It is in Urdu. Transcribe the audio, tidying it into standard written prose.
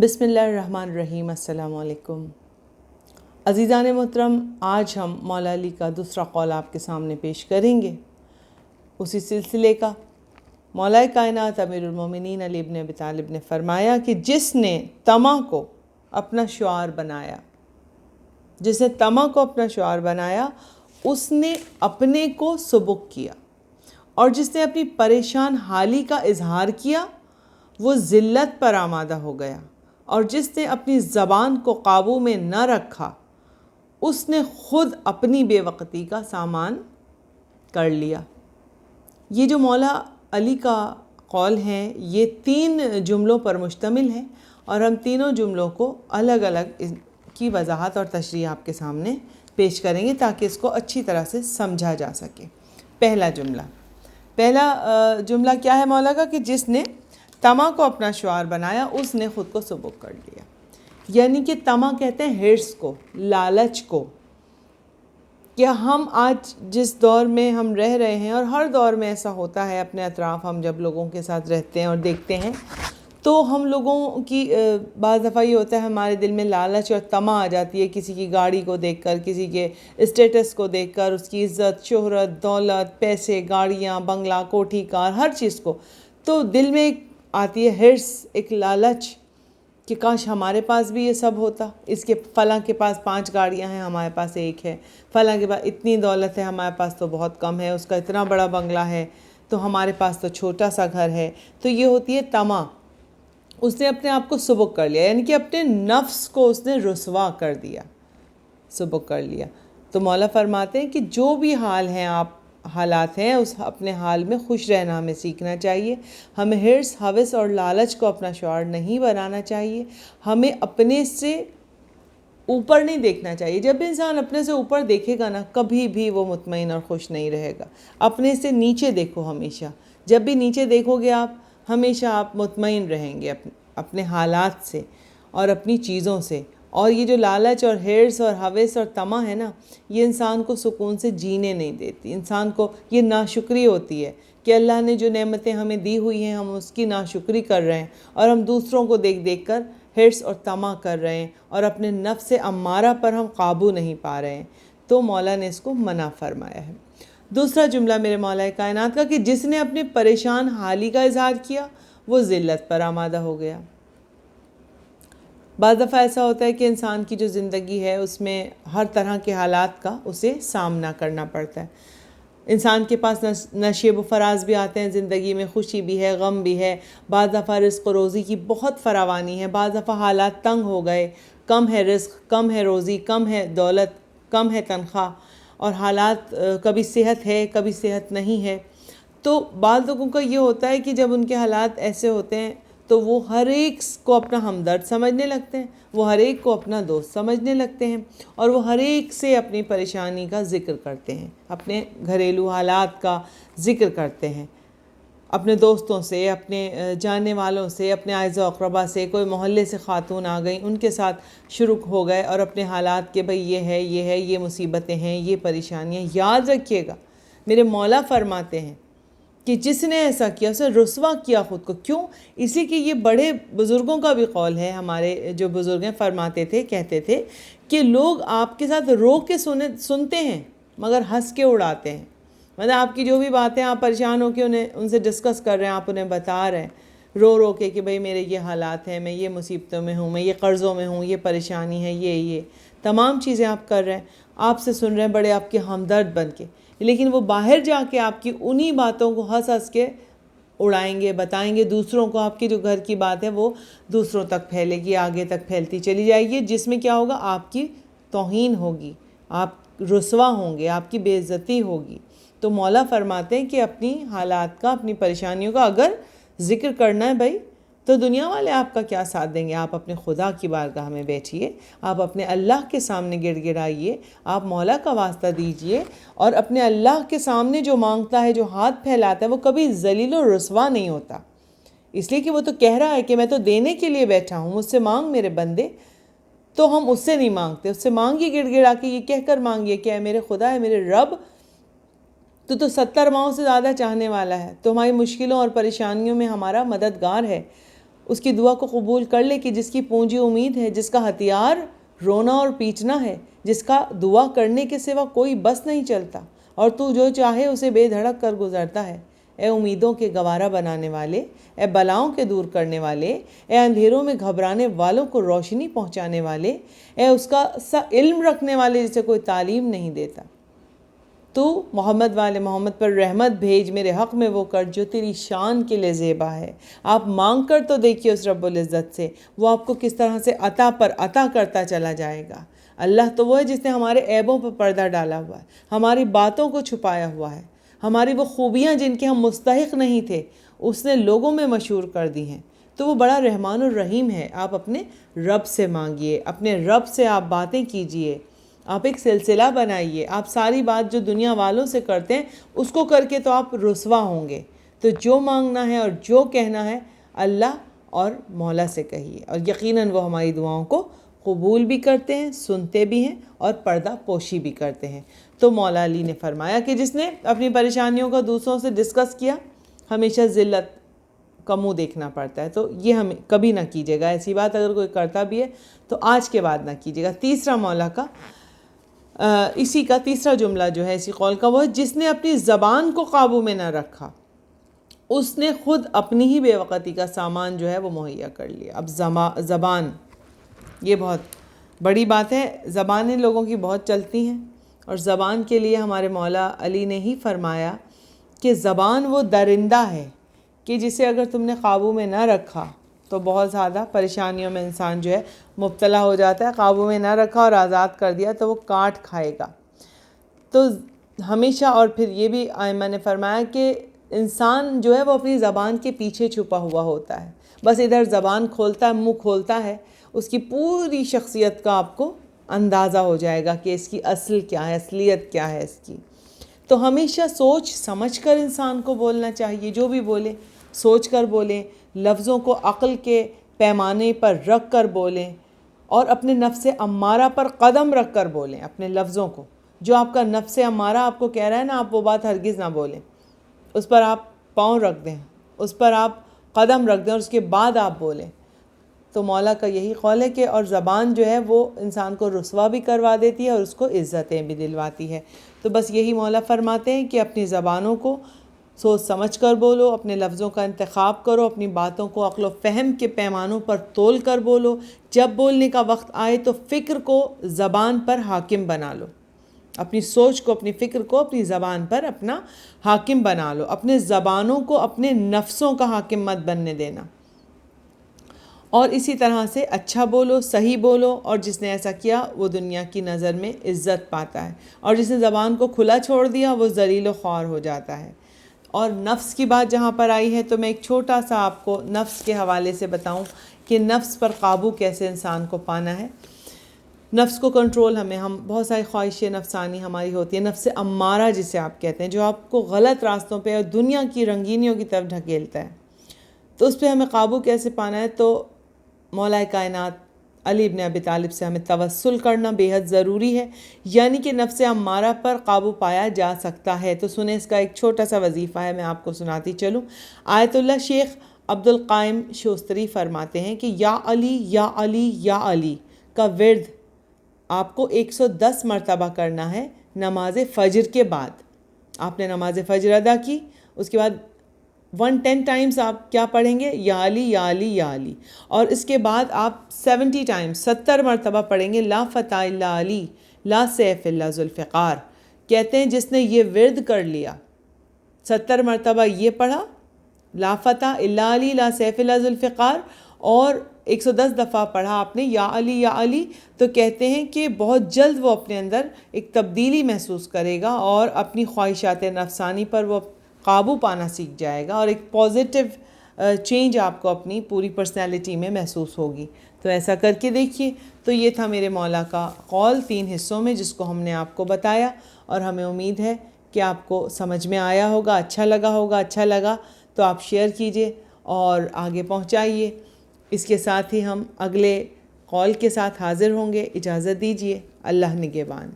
بسم اللہ الرحمن الرحیم۔ السلام علیکم عزیزان محترم، آج ہم مولا علی کا دوسرا قول آپ کے سامنے پیش کریں گے، اسی سلسلے کا۔ مولا کائنات امیر المومنین علی ابن ابی طالب نے فرمایا کہ جس نے طمع کو اپنا شعار بنایا، اس نے اپنے کو سبک کیا، اور جس نے اپنی پریشان حالی کا اظہار کیا وہ ذلت پر آمادہ ہو گیا، اور جس نے اپنی زبان کو قابو میں نہ رکھا اس نے خود اپنی بے وقتی کا سامان کر لیا۔ یہ جو مولا علی کا قول ہے یہ 3 جملوں پر مشتمل ہے، اور ہم تینوں جملوں کو الگ الگ کی وضاحت اور تشریح آپ کے سامنے پیش کریں گے تاکہ اس کو اچھی طرح سے سمجھا جا سکے۔ پہلا جملہ کیا ہے مولا کا؟ کہ جس نے طمع کو اپنا شعار بنایا اس نے خود کو سبک کر لیا۔ یعنی کہ طمع کہتے ہیں ہرس کو، لالچ کو۔ کیا ہم آج جس دور میں ہم رہ رہے ہیں، اور ہر دور میں ایسا ہوتا ہے اپنے اطراف، ہم جب لوگوں کے ساتھ رہتے ہیں اور دیکھتے ہیں تو ہم لوگوں کی بعض دفعہ یہ ہوتا ہے ہمارے دل میں لالچ اور طمع آ جاتی ہے، کسی کی گاڑی کو دیکھ کر، کسی کے اسٹیٹس کو دیکھ کر، اس کی عزت، شہرت، دولت، پیسے، گاڑیاں، بنگلہ، کوٹھی، کار، ہر چیز کو، تو دل میں آتی ہے ہرس، ایک لالچ کہ کاش ہمارے پاس بھی یہ سب ہوتا۔ اس کے فلاں کے پاس 5 گاڑیاں ہیں، ہمارے پاس 1 ہے، فلاں کے پاس اتنی دولت ہے، ہمارے پاس تو بہت کم ہے، اس کا اتنا بڑا بنگلہ ہے تو ہمارے پاس تو چھوٹا سا گھر ہے۔ تو یہ ہوتی ہے طمع۔ اس نے اپنے آپ کو سبک کر لیا، یعنی کہ اپنے نفس کو اس نے رسوا کر دیا، سبک کر لیا۔ تو مولا فرماتے ہیں کہ جو بھی حالات ہیں اس اپنے حال میں خوش رہنا ہمیں سیکھنا چاہیے۔ ہمیں ہرس، ہوس اور لالچ کو اپنا شعار نہیں بنانا چاہیے۔ ہمیں اپنے سے اوپر نہیں دیکھنا چاہیے۔ جب بھی انسان اپنے سے اوپر دیکھے گا نا، کبھی بھی وہ مطمئن اور خوش نہیں رہے گا۔ اپنے سے نیچے دیکھو ہمیشہ۔ جب بھی نیچے دیکھو گے آپ، ہمیشہ آپ مطمئن رہیں گے اپنے حالات سے اور اپنی چیزوں سے۔ اور یہ جو لالچ اور ہرس اور ہوس اور طمع ہے نا، یہ انسان کو سکون سے جینے نہیں دیتی۔ انسان کو یہ ناشکری ہوتی ہے کہ اللہ نے جو نعمتیں ہمیں دی ہوئی ہیں ہم اس کی ناشکری کر رہے ہیں، اور ہم دوسروں کو دیکھ دیکھ کر ہرس اور طمع کر رہے ہیں، اور اپنے نفس امارہ پر ہم قابو نہیں پا رہے ہیں۔ تو مولا نے اس کو منع فرمایا ہے۔ دوسرا جملہ میرے مولا کائنات کا کہ جس نے اپنے پریشان حالی کا اظہار کیا وہ ذلت پر آمادہ ہو گیا۔ بعض دفعہ ایسا ہوتا ہے کہ انسان کی جو زندگی ہے اس میں ہر طرح کے حالات کا اسے سامنا کرنا پڑتا ہے۔ انسان کے پاس نشیب و فراز بھی آتے ہیں زندگی میں، خوشی بھی ہے، غم بھی ہے، بعض دفعہ رزق و روزی کی بہت فراوانی ہے، بعض دفعہ حالات تنگ ہو گئے، کم ہے رزق، کم ہے روزی، کم ہے دولت، کم ہے تنخواہ، اور حالات کبھی صحت ہے کبھی صحت نہیں ہے۔ تو بعض لوگوں کا یہ ہوتا ہے کہ جب ان کے حالات ایسے ہوتے ہیں تو وہ ہر ایک کو اپنا ہمدرد سمجھنے لگتے ہیں، وہ ہر ایک کو اپنا دوست سمجھنے لگتے ہیں، اور وہ ہر ایک سے اپنی پریشانی کا ذکر کرتے ہیں، اپنے گھریلو حالات کا ذکر کرتے ہیں، اپنے دوستوں سے، اپنے جاننے والوں سے، اپنے اعزاء و اقربا سے، کوئی محلے سے خاتون آ گئیں ان کے ساتھ شروع ہو گئے، اور اپنے حالات کہ بھئی یہ ہے، یہ مصیبتیں ہیں، یہ پریشانیاں۔ یاد رکھیے گا میرے مولا فرماتے ہیں کہ جس نے ایسا کیا اسے رسوا کیا خود کو۔ کیوں؟ اسی کہ یہ بڑے بزرگوں کا بھی قول ہے، ہمارے جو بزرگ ہیں فرماتے تھے، کہتے تھے کہ لوگ آپ کے ساتھ رو کے سنتے ہیں مگر ہنس کے اڑاتے ہیں۔ مطلب آپ کی جو بھی باتیں آپ پریشان ہو کے ان سے ڈسکس کر رہے ہیں، آپ انہیں بتا رہے ہیں رو کے کہ بھئی میرے یہ حالات ہیں، میں یہ مصیبتوں میں ہوں، میں یہ قرضوں میں ہوں، یہ پریشانی ہے، یہ تمام چیزیں آپ کر رہے ہیں، آپ سے سن رہے ہیں بڑے آپ کے ہمدرد بن کے، لیکن وہ باہر جا کے آپ کی انہی باتوں کو ہنس کے اڑائیں گے، بتائیں گے دوسروں کو۔ آپ کی جو گھر کی بات ہے وہ دوسروں تک پھیلے گی، آگے تک پھیلتی چلی جائے گی، جس میں کیا ہوگا؟ آپ کی توہین ہوگی، آپ رسوا ہوں گے، آپ کی بے عزتی ہوگی۔ تو مولا فرماتے ہیں کہ اپنی حالات کا، اپنی پریشانیوں کا اگر ذکر کرنا ہے بھائی، تو دنیا والے آپ کا کیا ساتھ دیں گے؟ آپ اپنے خدا کی بارگاہ میں بیٹھیے، آپ اپنے اللہ کے سامنے گڑ گڑائیے، آپ مولا کا واسطہ دیجئے، اور اپنے اللہ کے سامنے جو مانگتا ہے، جو ہاتھ پھیلاتا ہے، وہ کبھی ذلیل و رسوا نہیں ہوتا، اس لیے کہ وہ تو کہہ رہا ہے کہ میں تو دینے کے لیے بیٹھا ہوں، مجھ سے مانگ میرے بندے۔ تو ہم اس سے نہیں مانگتے، اس سے مانگیے گڑ گڑا کے، یہ کہہ کر مانگیے کہ اے میرے خدا، اے میرے رب، تو 70 ماؤں سے زیادہ چاہنے والا ہے، تو ہماری مشکلوں اور پریشانیوں میں ہمارا مددگار ہے، اس کی دعا کو قبول کر لے کہ جس کی پونجی امید ہے، جس کا ہتھیار رونا اور پیٹنا ہے، جس کا دعا کرنے کے سوا کوئی بس نہیں چلتا، اور تو جو چاہے اسے بے دھڑک کر گزرتا ہے۔ اے امیدوں کے گوارا بنانے والے، اے بلاؤں کے دور کرنے والے، اے اندھیروں میں گھبرانے والوں کو روشنی پہنچانے والے، اے اس کا سا علم رکھنے والے جسے کوئی تعلیم نہیں دیتا، تو محمد والے محمد پر رحمت بھیج، میرے حق میں وہ کر جو تیری شان کے لیے زیبا ہے۔ آپ مانگ کر تو دیکھیے اس رب العزت سے، وہ آپ کو کس طرح سے عطا پر عطا کرتا چلا جائے گا۔ اللہ تو وہ ہے جس نے ہمارے عیبوں پر پردہ ڈالا ہوا ہے، ہماری باتوں کو چھپایا ہوا ہے، ہماری وہ خوبیاں جن کے ہم مستحق نہیں تھے اس نے لوگوں میں مشہور کر دی ہیں۔ تو وہ بڑا رحمان الرحیم ہے۔ آپ اپنے رب سے مانگیے، اپنے رب سے آپ باتیں کیجئے، آپ ایک سلسلہ بنائیے۔ آپ ساری بات جو دنیا والوں سے کرتے ہیں اس کو کر کے تو آپ رسوا ہوں گے۔ تو جو مانگنا ہے اور جو کہنا ہے اللہ اور مولا سے کہیے، اور یقیناً وہ ہماری دعاؤں کو قبول بھی کرتے ہیں، سنتے بھی ہیں اور پردہ پوشی بھی کرتے ہیں۔ تو مولا علی نے فرمایا کہ جس نے اپنی پریشانیوں کو دوسروں سے ڈسکس کیا ہمیشہ ذلت کا منہ دیکھنا پڑتا ہے، تو یہ ہمیں کبھی نہ کیجیے گا۔ ایسی بات اگر کوئی کرتا بھی ہے تو آج کے بعد نہ کیجیے گا۔ تیسرا مولا کا اسی کا تیسرا جملہ جو ہے اسی قول کا، وہ جس نے اپنی زبان کو قابو میں نہ رکھا اس نے خود اپنی ہی بے وقتی کا سامان جو ہے وہ مہیا کر لیا۔ اب زبان یہ بہت بڑی بات ہے۔ زبانیں لوگوں کی بہت چلتی ہیں، اور زبان کے لیے ہمارے مولا علی نے ہی فرمایا کہ زبان وہ درندہ ہے کہ جسے اگر تم نے قابو میں نہ رکھا تو بہت زیادہ پریشانیوں میں انسان جو ہے مبتلا ہو جاتا ہے۔ قابو میں نہ رکھا اور آزاد کر دیا تو وہ کاٹ کھائے گا۔ تو ہمیشہ، اور پھر یہ بھی ائمہ نے فرمایا کہ انسان جو ہے وہ اپنی زبان کے پیچھے چھپا ہوا ہوتا ہے، بس ادھر زبان کھولتا ہے، منہ کھولتا ہے، اس کی پوری شخصیت کا آپ کو اندازہ ہو جائے گا کہ اس کی اصل کیا ہے، اصلیت کیا ہے اس کی۔ تو ہمیشہ سوچ سمجھ کر انسان کو بولنا چاہیے، جو بھی بولے سوچ کر بولیں، لفظوں کو عقل کے پیمانے پر رکھ کر بولیں، اور اپنے نفس امارہ پر قدم رکھ کر بولیں۔ اپنے لفظوں کو، جو آپ کا نفس امارہ آپ کو کہہ رہا ہے نا، آپ وہ بات ہرگز نہ بولیں، اس پر آپ پاؤں رکھ دیں، اس پر آپ قدم رکھ دیں اور اس کے بعد آپ بولیں۔ تو مولا کا یہی قول ہے کہ اور زبان جو ہے وہ انسان کو رسوا بھی کروا دیتی ہے اور اس کو عزتیں بھی دلواتی ہے۔ تو بس یہی مولا فرماتے ہیں کہ اپنی زبانوں کو سوچ سمجھ کر بولو، اپنے لفظوں کا انتخاب کرو، اپنی باتوں کو عقل و فہم کے پیمانوں پر تول کر بولو۔ جب بولنے کا وقت آئے تو فکر کو زبان پر حاکم بنا لو، اپنی سوچ کو، اپنی فکر کو اپنی زبان پر اپنا حاکم بنا لو۔ اپنے زبانوں کو اپنے نفسوں کا حاکم مت بننے دینا، اور اسی طرح سے اچھا بولو، صحیح بولو، اور جس نے ایسا کیا وہ دنیا کی نظر میں عزت پاتا ہے، اور جس نے زبان کو کھلا چھوڑ دیا وہ ذلیل و خوار ہو جاتا ہے۔ اور نفس کی بات جہاں پر آئی ہے تو میں ایک چھوٹا سا آپ کو نفس کے حوالے سے بتاؤں کہ نفس پر قابو کیسے انسان کو پانا ہے۔ نفس کو کنٹرول ہم بہت ساری خواہشیں نفسانی ہماری ہوتی ہیں، نفس امارہ جسے آپ کہتے ہیں، جو آپ کو غلط راستوں پہ اور دنیا کی رنگینیوں کی طرف ڈھکیلتا ہے۔ تو اس پہ ہمیں قابو کیسے پانا ہے؟ تو مولا کائنات علی ابن ابی طالب سے ہمیں توسل کرنا بے حد ضروری ہے، یعنی کہ نفس امارہ پر قابو پایا جا سکتا ہے۔ تو سنیں، اس کا ایک چھوٹا سا وظیفہ ہے، میں آپ کو سناتی چلوں۔ آیت اللہ شیخ عبد القائم شوستری فرماتے ہیں کہ یا علی یا علی یا علی کا ورد آپ کو 110 مرتبہ کرنا ہے نماز فجر کے بعد۔ آپ نے نماز فجر ادا کی، اس کے بعد 110 ٹائمز آپ کیا پڑھیں گے؟ یا علی یا علی یا علی، اور اس کے بعد آپ 70 ٹائمز 70 مرتبہ پڑھیں گے لا فتح الا علی لا سیف الا ذوالفقار۔ کہتے ہیں جس نے یہ ورد کر لیا، 70 مرتبہ یہ پڑھا لا فتح الا علی لا سیف الا ذوالفقار، اور 110 دفعہ پڑھا آپ نے یا علی، تو کہتے ہیں کہ بہت جلد وہ اپنے اندر ایک تبدیلی محسوس کرے گا اور اپنی خواہشات نفسانی پر وہ قابو پانا سیکھ جائے گا، اور ایک پازیٹیو چینج آپ کو اپنی پوری پرسنالٹی میں محسوس ہوگی۔ تو ایسا کر کے دیکھیے۔ تو یہ تھا میرے مولا کا قول 3 حصوں میں، جس کو ہم نے آپ کو بتایا، اور ہمیں امید ہے کہ آپ کو سمجھ میں آیا ہوگا، اچھا لگا تو آپ شیئر کیجئے اور آگے پہنچائیے۔ اس کے ساتھ ہی ہم اگلے قول کے ساتھ حاضر ہوں گے۔ اجازت دیجیے، اللہ نگہبان۔